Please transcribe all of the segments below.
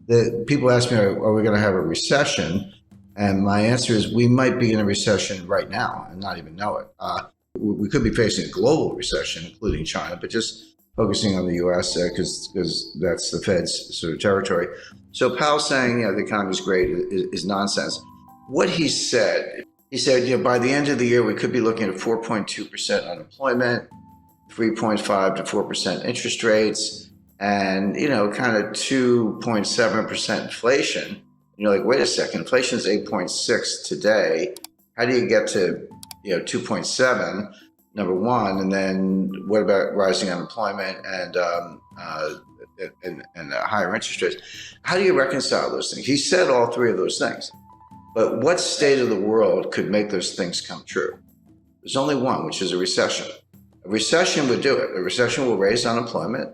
The people ask me, are we going to have a recession? And my answer is we might be in a recession right now and not even know it. We could be facing a global recession, including China, but just focusing on the U.S. Because that's the Fed's sort of territory. So Powell saying, the economy is great is nonsense. What he said, by the end of the year, we could be looking at 4.2% unemployment, 3.5 to 4% interest rates, and, kind of 2.7% inflation. You're like, wait a second, inflation is 8.6 today. How do you get to, 2.7, number one? And then what about rising unemployment and higher interest rates? How do you reconcile those things? He said all three of those things. But what state of the world could make those things come true? There's only one, which is a recession. A recession would do it. A recession will raise unemployment.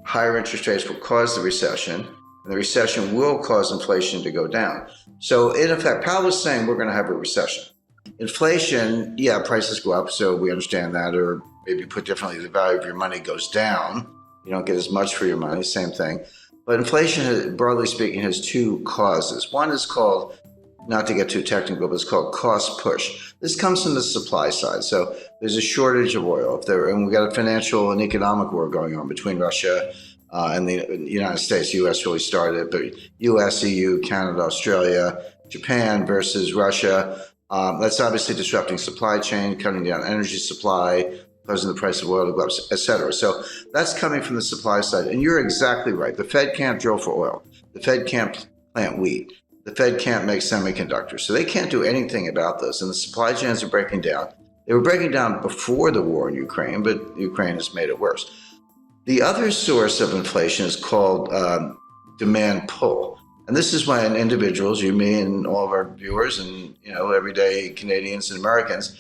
Higher interest rates will cause the recession. And the recession will cause inflation to go down. So in effect, Powell is saying we're going to have a recession. Inflation, prices go up, so we understand that, or maybe put differently, the value of your money goes down. You don't get as much for your money, same thing. But inflation, broadly speaking, has two causes. One is called, not to get too technical, but it's called cost push. This comes from the supply side. So there's a shortage of oil, and we've got a financial and economic war going on between Russia and the United States. The U.S. really started, but U.S., EU, Canada, Australia, Japan versus Russia. That's obviously disrupting supply chain, cutting down energy supply, causing the price of oil to go up, et cetera. So that's coming from the supply side. And you're exactly right. The Fed can't drill for oil. The Fed can't plant wheat. The Fed can't make semiconductors. So they can't do anything about this. And the supply chains are breaking down. They were breaking down before the war in Ukraine, but Ukraine has made it worse. The other source of inflation is called demand pull. And this is when individuals, you, me, and all of our viewers and, everyday Canadians and Americans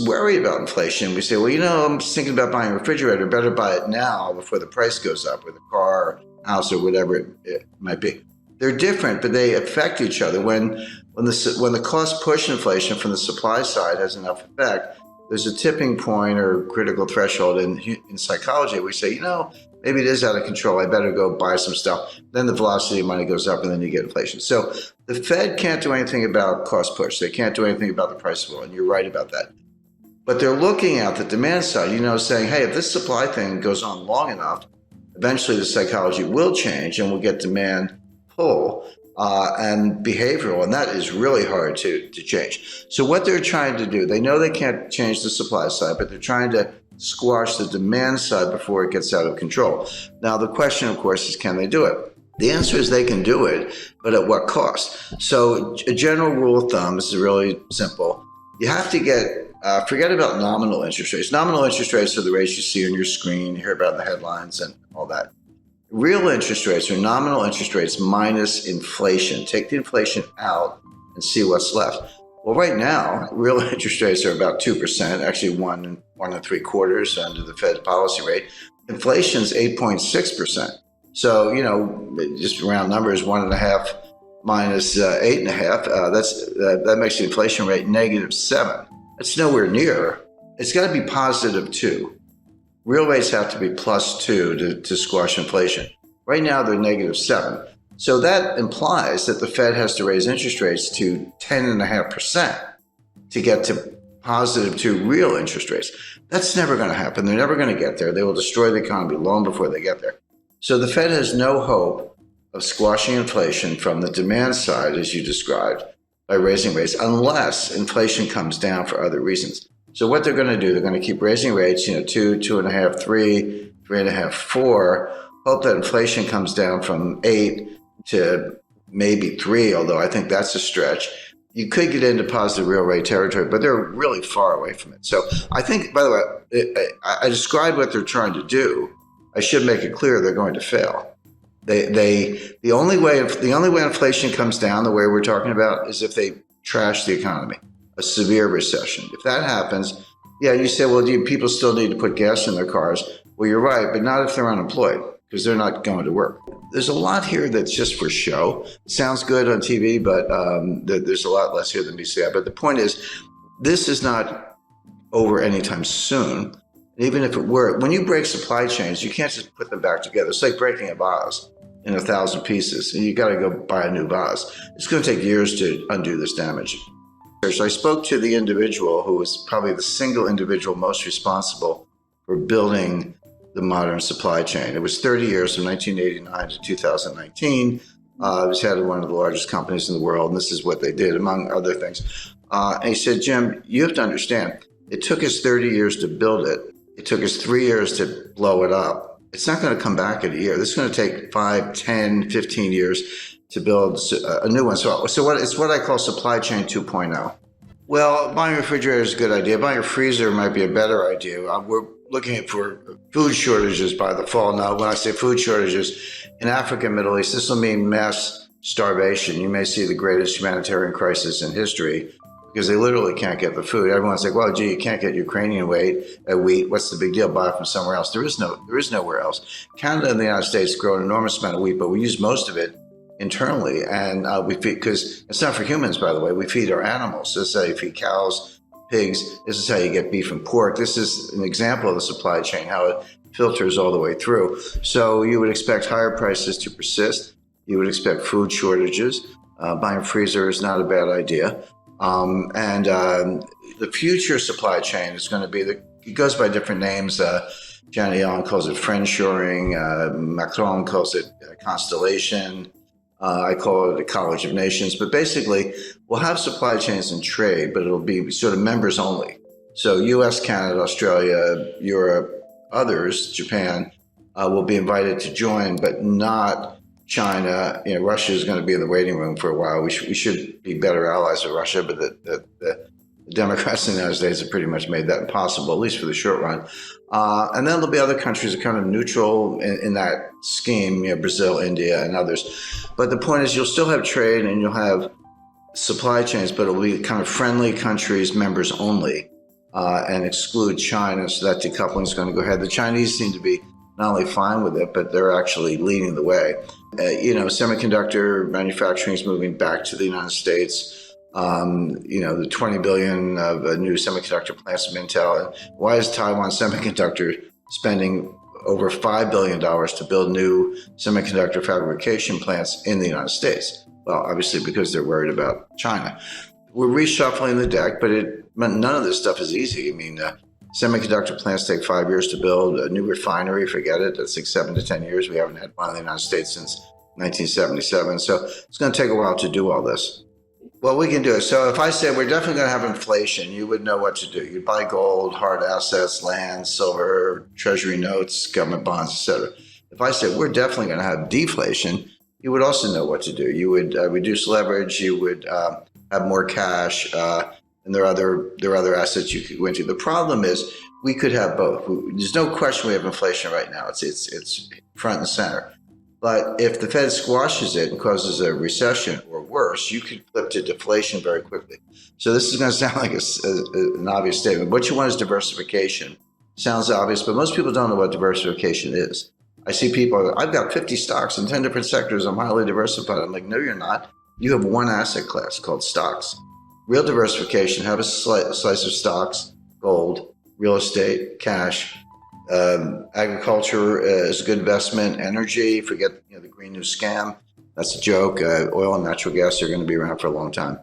worry about inflation. We say, well, I'm just thinking about buying a refrigerator. Better buy it now before the price goes up, or the car, house, or whatever it might be. They're different, but they affect each other. When the cost push inflation from the supply side has enough effect, there's a tipping point or critical threshold in psychology. We say, maybe it is out of control. I better go buy some stuff. Then the velocity of money goes up, and then you get inflation. So the Fed can't do anything about cost push. They can't do anything about the price of oil, and you're right about that. But they're looking at the demand side, saying, hey, if this supply thing goes on long enough, eventually the psychology will change, and we'll get demand pull and behavioral, and that is really hard to change. So what they're trying to do, they know they can't change the supply side, but they're trying to squash the demand side before it gets out of control. Now, the question, of course, is can they do it? The answer is they can do it, but at what cost? So a general rule of thumb, this is really simple. You have to forget about nominal interest rates. Nominal interest rates are the rates you see on your screen, you hear about in the headlines and all that. Real interest rates are nominal interest rates minus inflation. Take the inflation out and see what's left. Well, right now, real interest rates are about 2%, actually 1.75% under the Fed's policy rate. Inflation's 8.6%. So, just round numbers, 1.5 minus 8.5, that makes the inflation rate -7. That's nowhere near. It's got to be +2. Real rates have to be +2 to squash inflation. Right now, they're -7. So that implies that the Fed has to raise interest rates to 10.5% to get to +2 real interest rates. That's never going to happen. They're never going to get there. They will destroy the economy long before they get there. So the Fed has no hope of squashing inflation from the demand side, as you described, by raising rates, unless inflation comes down for other reasons. So what they're going to do, they're going to keep raising rates, 2, 2.5, 3, 3.5, 4, hope that inflation comes down from 8 to maybe 3, although I think that's a stretch. You could get into positive real rate territory, but they're really far away from it. So I think, by the way, I described what they're trying to do. I should make it clear they're going to fail. The only way inflation comes down, the way we're talking about, is if they trash the economy, a severe recession. If that happens, you say, well, do people still need to put gas in their cars? Well, you're right, but not if they're unemployed, because they're not going to work. There's a lot here that's just for show. It sounds good on TV, but there's a lot less here than meets the eye. But the point is, this is not over anytime soon. And even if it were, when you break supply chains, you can't just put them back together. It's like breaking a vase. in 1,000 pieces, and you got to go buy a new vase. It's going to take years to undo this damage. So I spoke to the individual who was probably the single individual most responsible for building the modern supply chain. It was 30 years from 1989 to 2019. It was head of one of the largest companies in the world, and this is what they did, among other things. And he said, Jim, you have to understand, it took us 30 years to build it. It took us 3 years to blow it up. It's not going to come back in a year. This is going to take 5, 10, 15 years to build a new one. So it's what I call supply chain 2.0. Well, buying a refrigerator is a good idea. Buying a freezer might be a better idea. We're looking for food shortages by the fall. Now, when I say food shortages, in Africa and Middle East, this will mean mass starvation. You may see the greatest humanitarian crisis in history because they literally can't get the food. Everyone's like, well, gee, you can't get Ukrainian wheat. What's the big deal? Buy it from somewhere else. There is nowhere else. Canada and the United States grow an enormous amount of wheat, but we use most of it internally, and we feed, because it's not for humans, by the way, we feed our animals. This is how you feed cows, pigs. This is how you get beef and pork. This is an example of the supply chain, how it filters all the way through. So you would expect higher prices to persist. You would expect food shortages. Buying a freezer is not a bad idea. The future supply chain is going to be, it goes by different names. Janet Yellen calls it friendshoring. Macron calls it constellation. I call it a college of nations, but basically we'll have supply chains and trade, but it'll be sort of members only. So US, Canada, Australia, Europe, others, Japan, will be invited to join, but not China. Russia is going to be in the waiting room for a while. We should be better allies with Russia, but the Democrats in the United States have pretty much made that impossible, at least for the short run. And then there'll be other countries that are kind of neutral in that scheme, Brazil, India, and others. But the point is, you'll still have trade and you'll have supply chains, but it'll be kind of friendly countries, members only, and exclude China. So that decoupling is going to go ahead. The Chinese seem to be not only fine with it, but they're actually leading the way. Semiconductor manufacturing is moving back to the United States. The 20 billion of new semiconductor plants from Intel. And why is Taiwan Semiconductor spending over $5 billion to build new semiconductor fabrication plants in the United States? Well, obviously because they're worried about China. We're reshuffling the deck, but none of this stuff is easy. Semiconductor plants take 5 years to build. A new refinery, forget it. That's like 7 to 10 years. We haven't had one in the United States since 1977. So it's going to take a while to do all this. Well, we can do it. So if I said we're definitely going to have inflation, you would know what to do. You'd buy gold, hard assets, land, silver, treasury notes, government bonds, etc. If I said we're definitely going to have deflation, you would also know what to do. You would reduce leverage. You would have more cash, and there are other assets you could go into. The problem is we could have both. There's no question we have inflation right now. It's front and center. But if the Fed squashes it and causes a recession or worse, you could flip to deflation very quickly. So this is going to sound like an obvious statement. What you want is diversification. Sounds obvious, but most people don't know what diversification is. I see people, I've got 50 stocks in 10 different sectors. I'm highly diversified. I'm like, no, you're not. You have one asset class called stocks. Real diversification, have a slice of stocks, gold, real estate, cash. Agriculture is a good investment. Energy, forget the Green New Scam. That's a joke. Oil and natural gas are going to be around for a long time.